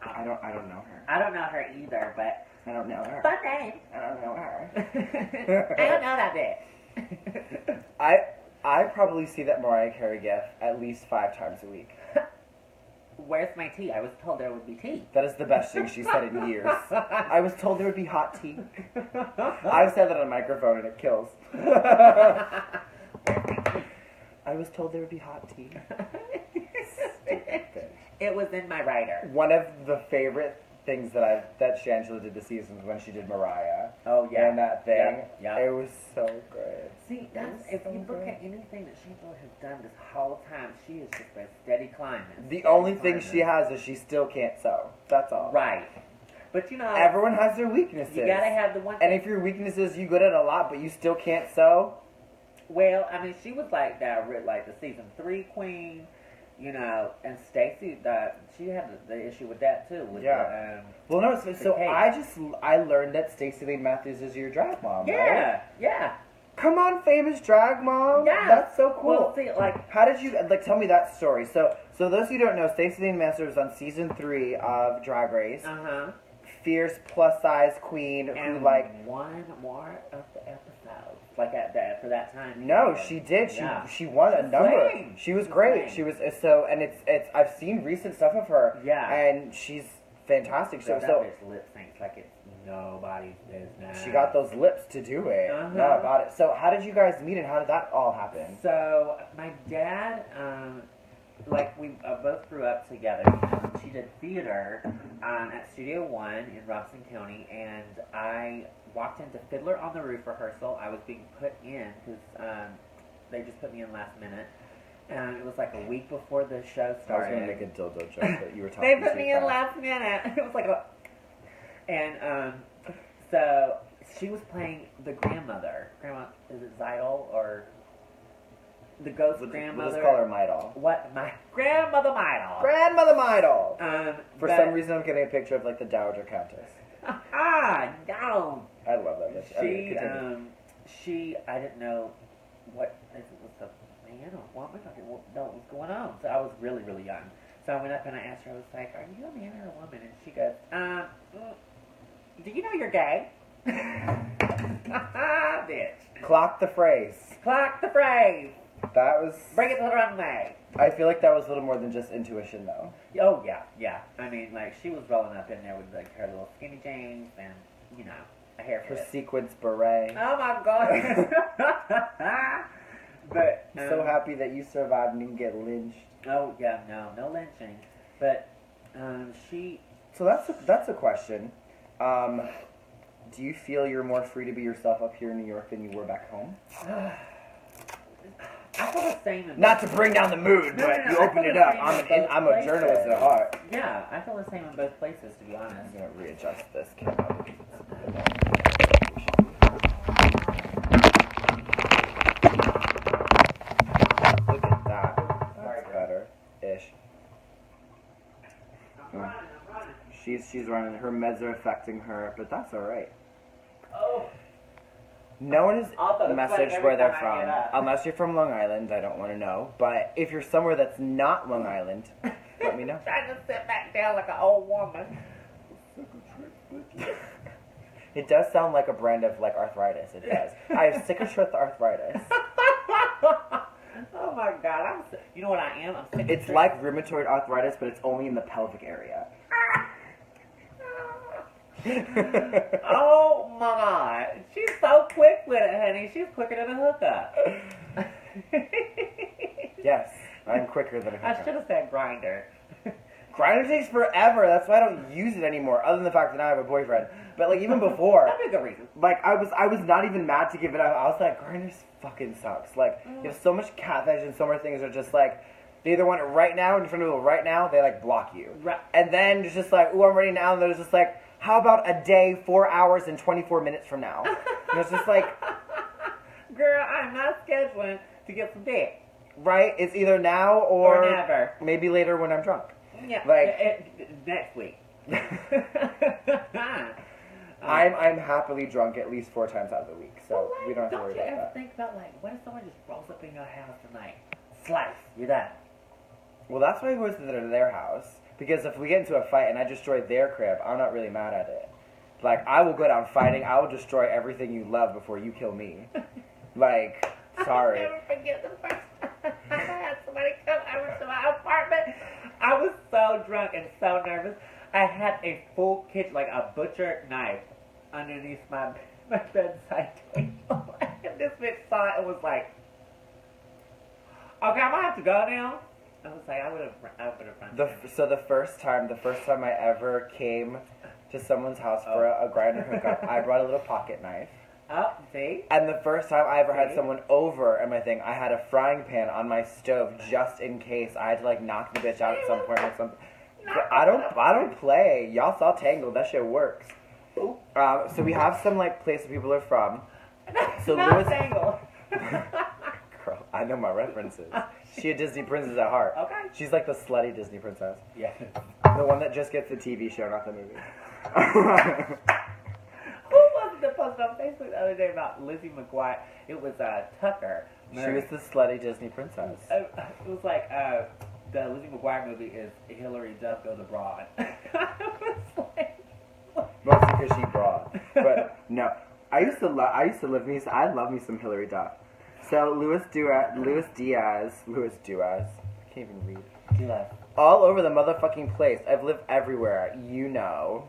A: I don't know her.
B: I don't know her either, but
A: I don't know her.
B: fun name.
A: I don't know her.
B: I don't know that bit.
A: I probably see that Mariah Carey gif at least 5 times a week.
B: Where's my tea? I was told there would be tea.
A: That is the best thing she said in years. I was told there would be hot tea. I've said that on a microphone and it kills. I was told there would be hot tea.
B: It was in my writer.
A: One of the favorite things that Shangela did this season was when she did Mariah.
B: Oh yeah.
A: And that thing.
B: Yeah.
A: It was so good.
B: See, if you look at anything that Shangela has done this whole time, she has just been steady climbing.
A: The only thing she has is she still can't sew. That's all.
B: Right. But you know,
A: everyone has their weaknesses.
B: You gotta have the one.
A: And if your weakness is you good at a lot, but you still can't sew.
B: Well, I mean, she was like that, like the season 3 queen, you know, and Stacey, she had the issue with that too. With
A: well, no, so I learned that Stacey Lee Matthews is your drag mom.
B: Yeah,
A: right?
B: yeah.
A: Come on, famous drag mom.
B: Yeah,
A: that's so cool.
B: Well, see, like,
A: how did you tell me that story? So those who don't know, Stacey Lee Matthews was on season 3 of Drag Race. fierce plus size queen
B: and
A: who like
B: one more of the episodes. Like for that time.
A: No, she did. She won a number. She was great. She was so, and it's I've seen recent stuff of her.
B: Yeah.
A: And she's fantastic. So
B: bitch lip syncs like it's nobody's business.
A: She got those lips to do it. No, about it. So how did you guys meet and how did that all happen?
B: So my dad, like we both grew up together. She did theater at Studio One in Robson County, and I walked into Fiddler on the Roof rehearsal. I was being put in because they just put me in last minute. And it was like a week before the show started.
A: I was going to make a dildo joke, but you were talking
B: They put me in last minute. It was like and so she was playing the grandmother. Grandma, is it Zidal or the ghost grandmother?
A: We'll just call her Midal.
B: What? My grandmother Midal.
A: Grandmother Midal. For some reason, I'm getting a picture of like the Dowager Countess.
B: No.
A: I love that bitch.
B: I didn't know what if it was the man or woman. I didn't know what was going on. So I was really, really young. So I went up and I asked her, I was like, "Are you a man or a woman?" And she goes, "Do you know you're gay?" Bitch.
A: Clock the phrase.
B: Clock the phrase.
A: That was...
B: Bring it to the runway.
A: I feel like that was a little more than just intuition, though.
B: Oh, yeah. I mean, like, she was rolling up in there with, like, her little skinny jeans and, you know, a hair
A: her
B: flip.
A: sequins beret.
B: Oh, my God. But...
A: I'm so happy that you survived and didn't get lynched.
B: Oh, yeah, no lynching. But, she...
A: So that's a question. Do you feel you're more free to be yourself up here in New York than you were back home?
B: I feel the same.
A: Not to bring down the mood, but you opened it up. I'm a journalist at heart.
B: Yeah, I feel the same in both places, to be honest.
A: I'm going to readjust this camera. Look at that. That's better-ish.
B: I'm running.
A: She's running. Her meds are affecting her, but that's all right.
B: Oh.
A: No one has messaged where they're from.
B: Up.
A: Unless you're from Long Island, I don't want to know. But if you're somewhere that's not Long Island, let me know.
B: Trying to sit back down like an old woman.
A: It does sound like a brand of like arthritis. It does. I have cicatrix arthritis.
B: Oh my God! You know what I am? I'm cicatrix.
A: It's like rheumatoid arthritis, but it's only in the pelvic area.
B: Oh my God! She's so quick with it, honey. She's quicker than a hookup.
A: Yes, I'm quicker than a hookup.
B: I should have said grinder.
A: Grindr takes forever. That's why I don't use it anymore. Other than the fact that now I have a boyfriend. But like even before,
B: That'd be a good reason.
A: like I was not even mad to give it up. I was like, Grindr fucking sucks. Like you have so much catfish and so many things are just like they either want it right now in front of people right now. They like block you.
B: Right.
A: And then it's just like, ooh, I'm ready now. And there's just like, how about a day, 4 hours, and 24 minutes from now? And it's just like,
B: girl, I'm not scheduling to get some dick.
A: right? It's either now or
B: never.
A: Maybe later when I'm drunk.
B: Yeah,
A: Like
B: next week.
A: I'm happily drunk at least 4 times out of the week, so we don't have to worry about that.
B: Don't you ever think about like, what if someone just rolls up in your house tonight? Slice, you're done.
A: Well, that's why I go to their house, because if we get into a fight and I destroy their crib, I'm not really mad at it. Like, I will go down fighting, I will destroy everything you love before you kill me. Like, sorry.
B: I'll never forget the first time I had somebody come over to my apartment. I was so drunk and so nervous. I had a full kitchen, like a butcher knife, underneath my bedside table. And this bitch saw it and was like, okay, I'm gonna have to go now. I was like, I would have run.
A: So the first time I ever came to someone's house for a Grindr hookup, I brought a little pocket knife.
B: Oh, see?
A: And the first time I ever had someone over at my thing, I had a frying pan on my stove just in case I had to like knock the bitch out at some point or something. I don't play. Y'all saw Tangled. That shit works. So we have some like places people are from. So
B: not Tangled.
A: Girl, I know my references. She a Disney princess at heart.
B: Okay.
A: She's like the slutty Disney princess.
B: Yeah.
A: The one that just gets the TV show, not the movie.
B: Who was it that posted on Facebook the other day about Lizzie McGuire? It was Tucker.
A: She was the slutty Disney princess.
B: It was like the Lizzie McGuire movie is Hillary Does Go to Broad. I was like, what?
A: No, I used to live me. I love me some Hillary Duff. So Luis Diaz. I can't even read.
B: Yeah.
A: All over the motherfucking place. I've lived everywhere. You know.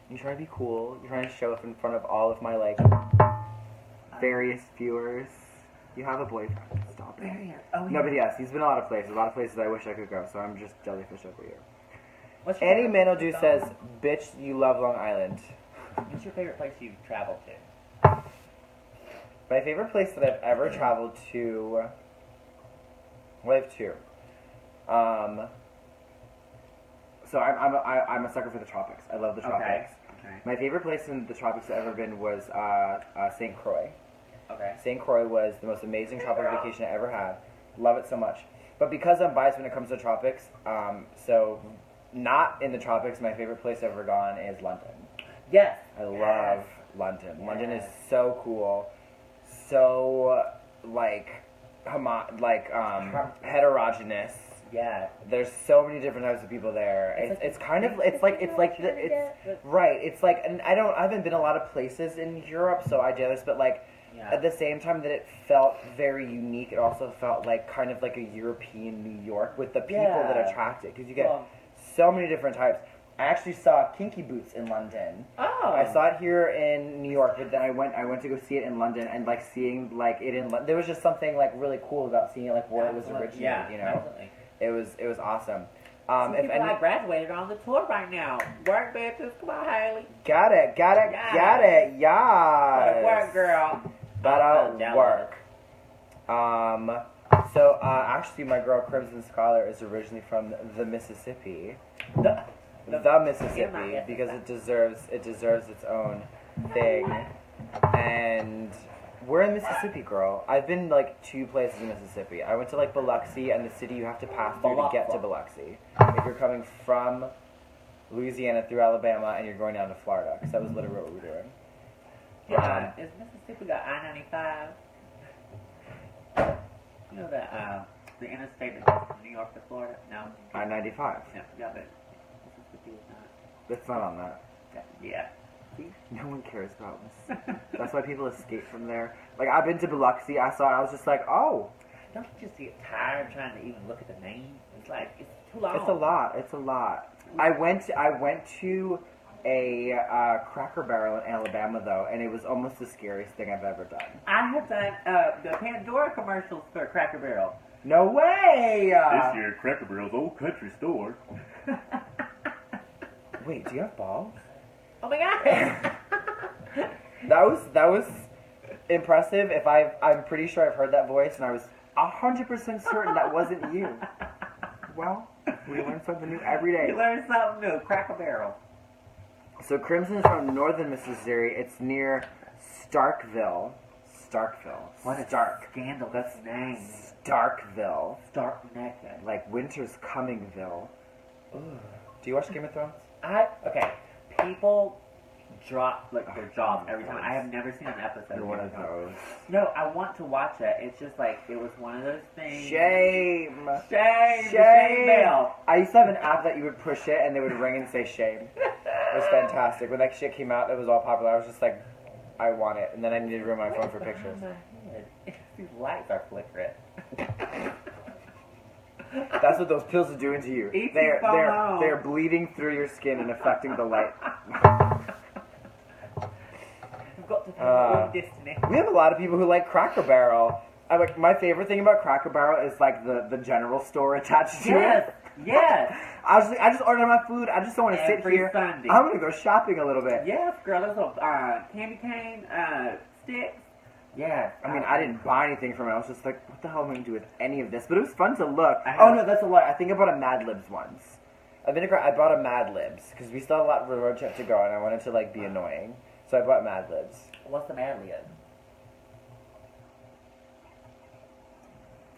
A: You're trying to be cool. You're trying to show up in front of all of my like various viewers. You have a boyfriend. Stop it.
B: Oh,
A: No, but yes, he's been a lot of places. A lot of places I wish I could go. So I'm just jellyfish over here.
B: What's your
A: Annie
B: favorite
A: Manodu
B: place
A: says, "Bitch, you love Long Island."
B: What's your favorite place you've traveled to?
A: My favorite place that I've ever traveled to. Well, I have two. So I'm a sucker for the tropics. I love the tropics.
B: Okay.
A: My favorite place in the tropics I've ever been was St. Croix.
B: Okay.
A: St. Croix was the most amazing tropical vacation I ever had. Love it so much. But because I'm biased when it comes to tropics, so not in the tropics, my favorite place I've ever gone is London.
B: Yes.
A: I love London. Yes. London is so cool. So, heterogeneous.
B: Yeah.
A: There's so many different types of people there. It's right. It's like, and I haven't been a lot of places in Europe, so I do this, but like, at the same time that it felt very unique, it also felt like kind of like a European New York with the people that attract it, because you get so many different types. I actually saw Kinky Boots in London.
B: Oh.
A: I saw it here in New York, but then I went to go see it in London, and like seeing like it in London, there was just something like really cool about seeing it like where it was originated. You know,
B: absolutely.
A: It was awesome.
B: I graduated on the tour right now. Work, bitches. Come on, Haley.
A: Got it. Yeah.
B: Work, girl.
A: Gotta work. So actually, my girl Crimson Scholar is originally from the Mississippi. The Mississippi, because it deserves its own thing. And we're in Mississippi, girl. I've been like 2 places in Mississippi. I went to like Biloxi, and the city you have to pass through to get to Biloxi if you're coming from Louisiana through Alabama and you're going down to Florida, because that was literally what we were doing.
B: Yeah, is Mississippi got I-95? You know that the interstate that goes from New York to Florida? No.
A: I-95.
B: Yeah, but Mississippi is not.
A: It's not on that.
B: Yeah.
A: No one cares about this. That's why people escape from there. Like, I've been to Biloxi. I saw it. I was just like, oh.
B: Don't you just get tired trying to even look at the name? It's like, it's too long.
A: It's a lot. I went to a Cracker Barrel in Alabama, though, and it was almost the scariest thing I've ever done.
B: I have done the Pandora commercials for Cracker Barrel.
A: No way!
C: This year, Cracker Barrel's old country store.
A: Wait, do you have balls?
B: Oh my god!
A: that was impressive. I'm pretty sure I've heard that voice, and I was 100% certain that wasn't you. Well, we learn something new every day.
B: You learn something new. Cracker Barrel.
A: So Crimson is from northern Missouri. It's near Starkville.
B: What a scandalous name.
A: Starkville.
B: Stark Mecca.
A: Like winter's comingville. Ugh. Do you watch Game of Thrones?
B: Okay. People drop like their jaws every time. I have never seen an episode.
A: You're one of those.
B: No, I want to watch it. It's just like it was one of those things.
A: Shame.
B: Shame bell.
A: I used to have an app that you would push it and they would ring and say shame. It was fantastic. When that shit came out, it was all popular. I was just like, I want it, and then I needed to ruin my phone for pictures.
B: These lights are flickering.
A: That's what those pills are doing to you. They're bleeding through your skin and affecting the light.
B: We've got to find destiny.
A: We have a lot of people who like Cracker Barrel. My favorite thing about Cracker Barrel is like the general store attached to it.
B: Yes.
A: I just ordered my food. I just don't want to sit here.
B: Sunday.
A: I'm gonna go shopping a little bit.
B: Yes, girl. There's little candy cane sticks. Yeah.
A: I mean, I didn't buy anything from it. I was just like, what the hell am I going to do with any of this? But it was fun to look. Oh, no, that's a lie. I think I bought a Mad Libs once. I bought a Mad Libs because we still had a lot of road trip to go, and I wanted to, like, be annoying. So I bought Mad Libs.
B: What's the Mad Lib?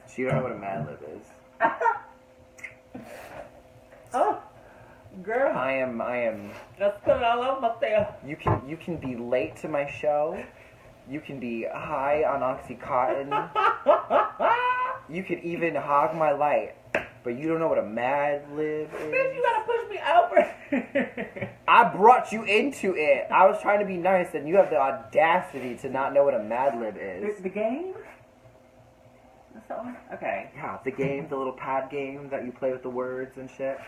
A: So you don't know what a Mad Lib is.
B: Oh, girl.
A: I am.
B: Let's put it all over myself.
A: You can be late to my show. You can be high on Oxycontin. You could even hog my light. But you don't know what a Mad Lib is?
B: Bitch, you gotta push me over.
A: I brought you into it. I was trying to be nice, and you have the audacity to not know what a Mad Lib is.
B: The game? Okay.
A: Yeah, the game, the little pad game that you play with the words and shit.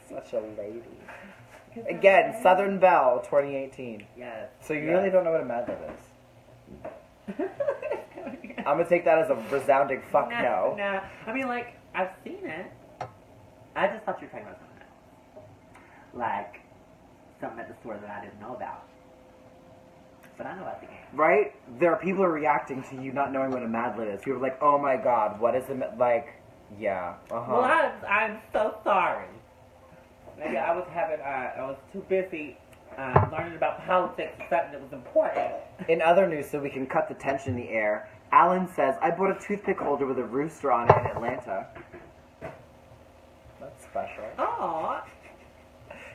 A: Such a lady. Again, Southern Belle, 2018.
B: Yes.
A: So you really don't know what a Mad Lib is? I'm gonna take that as a resounding fuck no.
B: No. I mean, like, I've seen it. I just thought you were talking about something else. Like, something at the store that I didn't know about. But I know about the game.
A: Right? There are people reacting to you not knowing what a Mad Lib is. People are like, oh my god, what is a like, yeah,
B: Well, I'm so sorry. Maybe I was too busy learning about politics and something that was important.
A: In other news, so we can cut the tension in the air, Alan says, I bought a toothpick holder with a rooster on it in Atlanta. That's special.
B: Aww.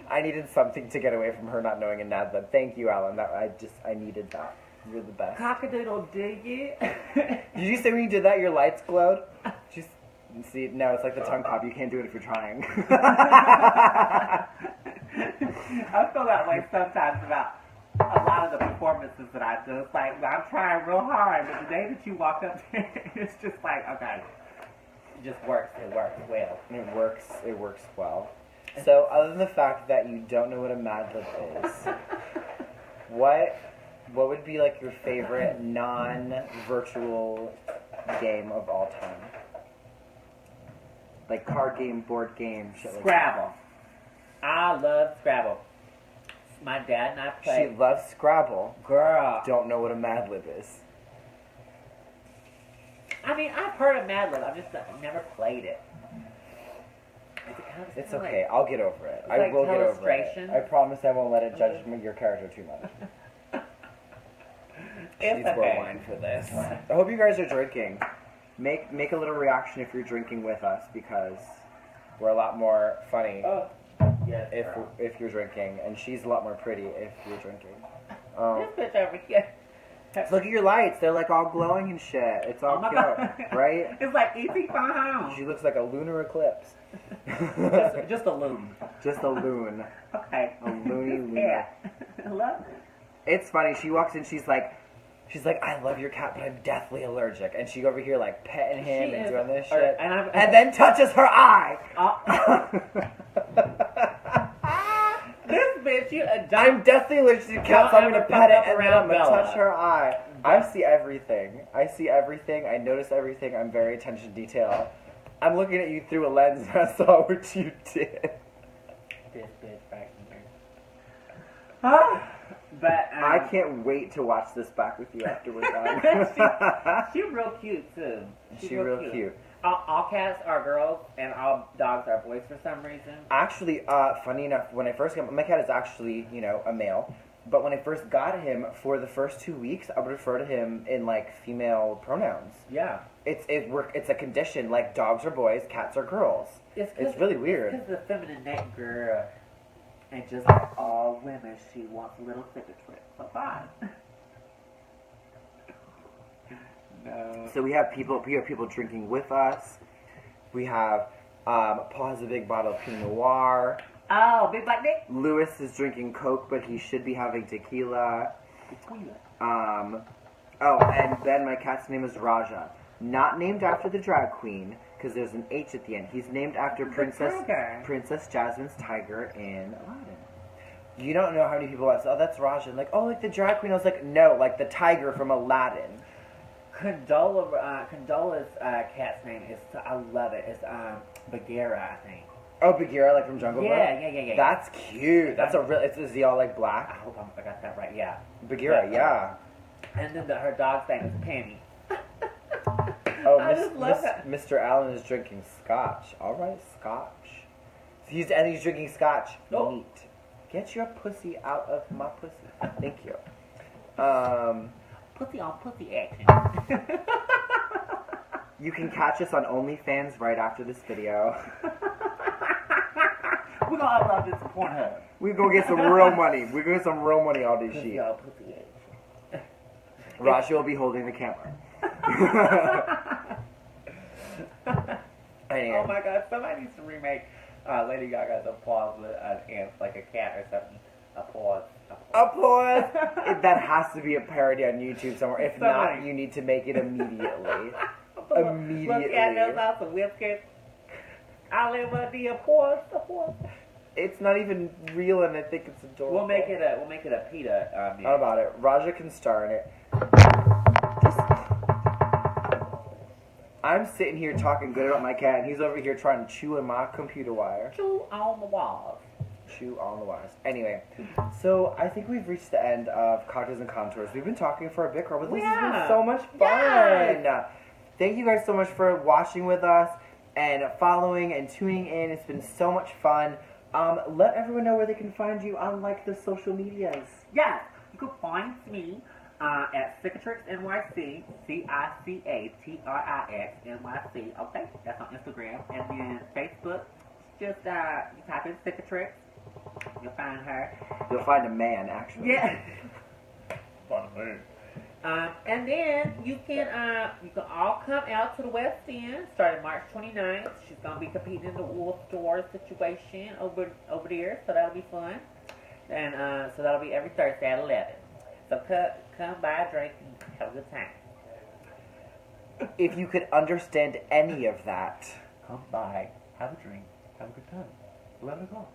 A: I needed something to get away from her not knowing a Mad Lib. Thank you, Alan. I needed that. You're the best.
B: Cockadoodle diggy.
A: Did you say when you did that your lights glowed? Just see, no, it's like the tongue pop. You can't do it if you're trying.
B: I feel that way sometimes about a lot of the performances that I do. It's like, I'm trying real hard, but the day that you walk up there, it's just like, okay, it just works. It works well.
A: It works well. So, other than the fact that you don't know what a Mad Lib is, what would be like your favorite non-virtual game of all time? Like card game, board game, shit like
B: Scrabble. I love Scrabble. My dad and I
A: that.
B: play.
A: She loves Scrabble.
B: Girl.
A: Don't know what a Mad Lib is.
B: I mean, I've heard of Mad Lib. I've just never played it.
A: It's okay. I'll get over it. I
B: like
A: will get over it.
B: illustration.
A: I promise I won't let it judge your character too much. She needs more wine for this. I hope you guys are drinking. Make a little reaction if you're drinking with us, because we're a lot more funny
B: Yes,
A: if you're drinking, and she's a lot more pretty if you're drinking.
B: This bitch over here.
A: Look at your lights. They're like all glowing and shit. It's all cute, right?
B: It's like easy fun.
A: She looks like a lunar eclipse.
B: just a loon.
A: Just a loon.
B: Okay.
A: A loony lunar.
B: Yeah. I love it.
A: It's funny. She walks in. She's like, I love your cat, but I'm deathly allergic. And she over here like petting him and doing this shit, and then touches her eye.
B: This bitch,
A: I'm deathly allergic to cats. So I'm gonna pet it and then I'm gonna touch her eye. I see everything. I notice everything. I'm very attention to detail. I'm looking at you through a lens, and I saw what you did.
B: This bitch back in here. But
A: I can't wait to watch this back with you after we're done.
B: She's real cute too.
A: She's real cute.
B: All cats are girls and all dogs are boys for some reason.
A: Actually, funny enough, when I first got my cat is actually a male, but when I first got him, for the first 2 weeks, I would refer to him in like female pronouns.
B: Yeah,
A: it's a condition. Like dogs are boys, cats are girls. It's really weird.
B: Because the feminine name girl. And just like all women, she wants a little Cicatrix. So fine. No.
A: So we have people drinking with us. We have Paul has a big bottle of Pinot Noir.
B: Oh, Big Black Dick.
A: Lewis is drinking Coke, but he should be having tequila. And then my cat's name is Raja. Not named after the drag queen, because there's an H at the end. He's named after Princess Jasmine's tiger in Aladdin. You don't know how many people ask, oh, that's Raja. And like, oh, like the drag queen. I was like, no, like the tiger from Aladdin.
B: Condola's cat's name is, I love it, it's Bagheera, I think.
A: Oh, Bagheera, like from Jungle Book?
B: Yeah.
A: That's cute. That's a real, is he all like black?
B: I hope I got that right, yeah.
A: Bagheera, yeah.
B: And then her dog's name is Penny.
A: Oh,
B: I just love that.
A: Mr. Allen is drinking scotch. All right, scotch. He's drinking scotch.
B: Oh.
A: Neat. Get your pussy out of my pussy. Thank you.
B: Pussy on pussy action.
A: You can catch us on OnlyFans right after this video.
B: We're gonna upload this to Pornhub.
A: We're gonna get some real money. We're gonna get some real money on this
B: Pussy
A: shit.
B: on pussy action.
A: Rashi will be holding the camera.
B: Oh my god, somebody needs to remake Lady Gaga's applause with an ant, like a cat or something. Applause.
A: Applause! That has to be a parody on YouTube somewhere. If not,
B: Somebody.
A: you need to make it immediately.
B: Look at those out the whiskers. I live with the applause.
A: It's not even real, and I think it's adorable.
B: We'll make it a PETA.
A: How about it? Raja can star in it. I'm sitting here talking good about my cat, and he's over here trying to chew on my computer wire.
B: Chew on the walls.
A: Chew on the wires. Anyway, so I think we've reached the end of Cocktails and Contours. We've been talking for a bit, girl, but this has been so much fun.
B: Yes.
A: Thank you guys so much for watching with us and following and tuning in. It's been so much fun. Let everyone know where they can find you on, like, the social medias.
B: Yes, you can find me at Cicatrix NYC, Cicatrix NYC. Okay, that's on Instagram. And then Facebook, just you type in Cicatrix, you'll find her.
A: You'll find a man, actually.
B: Yeah.
C: Fun man.
B: And then you can all come out to the West End starting March 29th. She's gonna be competing in the Wool Store situation over there, so that'll be fun. And so that'll be every Thursday at 11. So come by, drink, and have a good time.
A: If you could understand any of that,
B: Come by, have a drink, have a good time. 11 o'clock.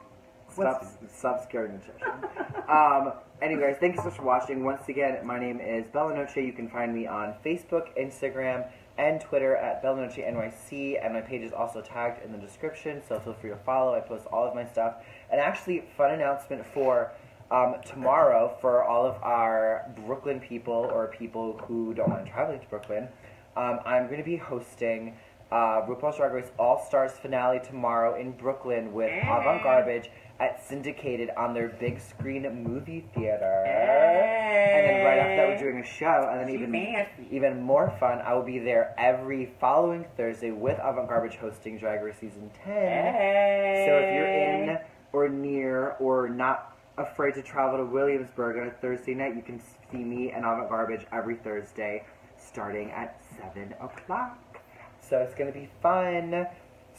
A: stop scaring the children. Anyways, thank you so much for watching. Once again, my name is Bella Noche. You can find me on Facebook, Instagram, and Twitter at Bella Noche NYC, and my page is also tagged in the description, so feel free to follow. I post all of my stuff. And actually, fun announcement for tomorrow for all of our Brooklyn people or people who don't mind traveling to Brooklyn. I'm going to be hosting RuPaul's Drag Race All-Stars finale tomorrow in Brooklyn with Avant Garbage at Syndicated on their big screen movie theater. And then right after that, we're doing a show, and then even more fun, I will be there every following Thursday with Avant Garbage hosting Drag Race Season 10. So if you're in or near or not afraid to travel to Williamsburg on a Thursday night, you can see me and Avant Garbage every Thursday starting at 7 o'clock. So it's going to be fun.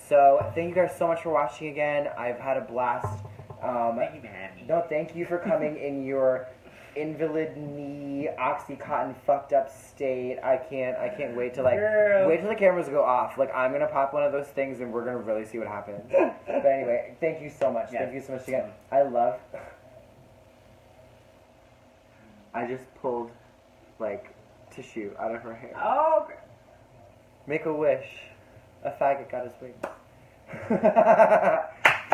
A: So thank you guys so much for watching again. I've had a blast.
B: Thank you for having me.
A: No, thank you for coming in your invalid knee, Oxycontin fucked up state. I can't wait to wait till the cameras go off. Like, I'm gonna pop one of those things and we're gonna really see what happens. But anyway, thank you so much.
B: Yes.
A: Thank you so much again. I just pulled like tissue out of her hair.
B: Oh.
A: Make a wish. A faggot got his wings.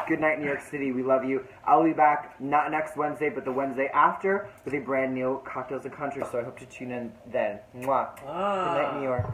A: Good night, New York City. We love you. I'll be back not next Wednesday, but the Wednesday after with a brand new Cocktails and Country. So I hope to tune in then. Mwah. Good night, New York.